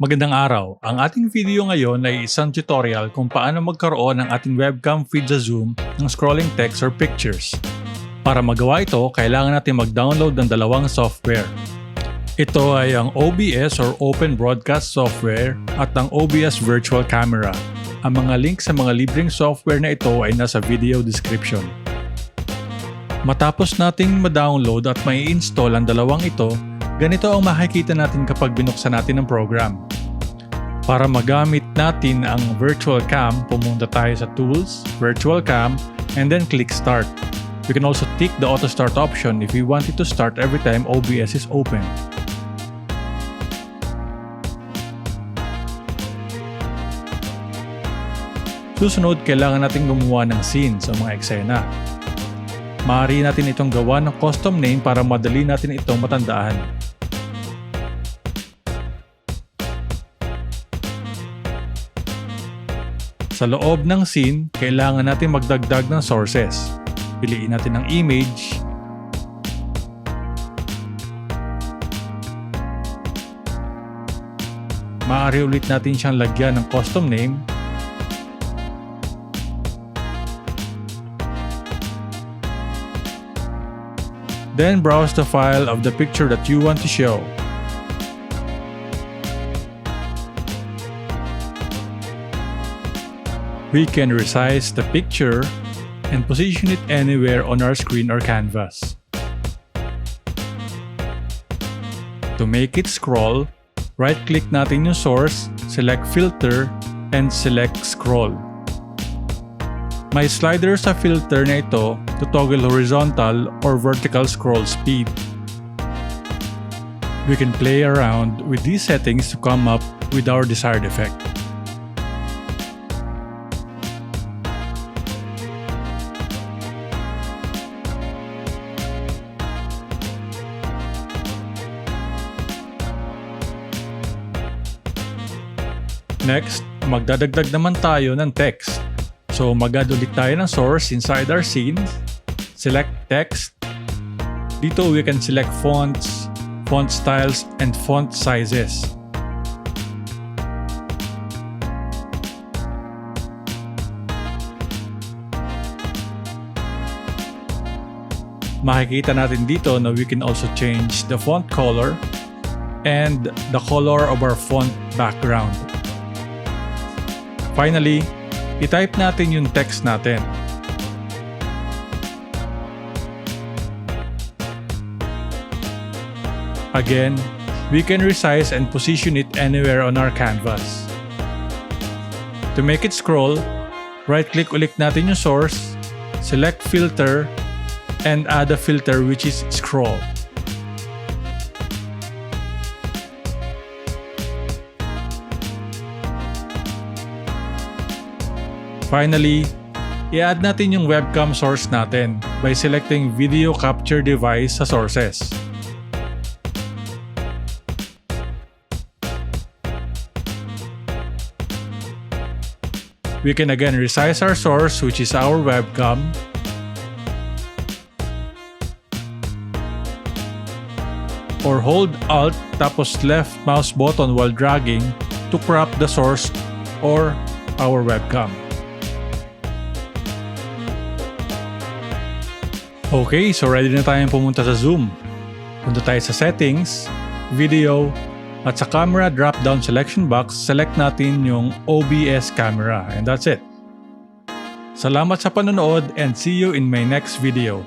Magandang araw! Ang ating video ngayon ay isang tutorial kung paano magkaroon ng ating webcam feed sa Zoom ng scrolling text or pictures. Para magawa ito, kailangan natin mag-download ng dalawang software. Ito ay ang OBS or Open Broadcast Software at ang OBS Virtual Camera. Ang mga link sa mga libreng software na ito ay nasa video description. Matapos nating ma-download at mai-install ang dalawang ito, ganito ang makikita natin kapag binuksan natin ang program. Para magamit natin ang Virtual Cam, pumunta tayo sa Tools, Virtual Cam, and then click Start. You can also tick the Auto Start option if you want it to start every time OBS is open. Susunod, kailangan natin gumawa ng scene sa mga eksena. Maaari natin itong gawa ng custom name para madali natin itong matandaan. Sa loob ng scene, kailangan natin magdagdag ng sources. Piliin natin ang image, maaari ulit natin siyang lagyan ng custom name, then browse the file of the picture that you want to show. We can resize the picture and position it anywhere on our screen or canvas. To make it scroll, right-click natin yung source, select Filter, and select Scroll. May slider sa filter na ito to toggle horizontal or vertical scroll speed. We can play around with these settings to come up with our desired effect. Next, magdadagdag naman tayo ng text. So mag-add ulit tayo ng source inside our scene. Select text. Dito we can select fonts, font styles, and font sizes. Makikita natin dito na we can also change the font color and the color of our font background. Finally, i-type natin yung text natin. Again, we can resize and position it anywhere on our canvas. To make it scroll, right-click ulit natin yung source, select Filter, and add a filter which is Scroll. Finally, i-add natin yung webcam source natin by selecting Video Capture Device sa Sources. We can again resize our source, which is our webcam, or hold Alt tapos left mouse button while dragging to crop the source or our webcam. Okay, so ready na tayong pumunta sa Zoom. Punta tayo sa Settings, Video, at sa Camera drop-down selection box, select natin yung OBS camera, and that's it. Salamat sa panonood and see you in my next video.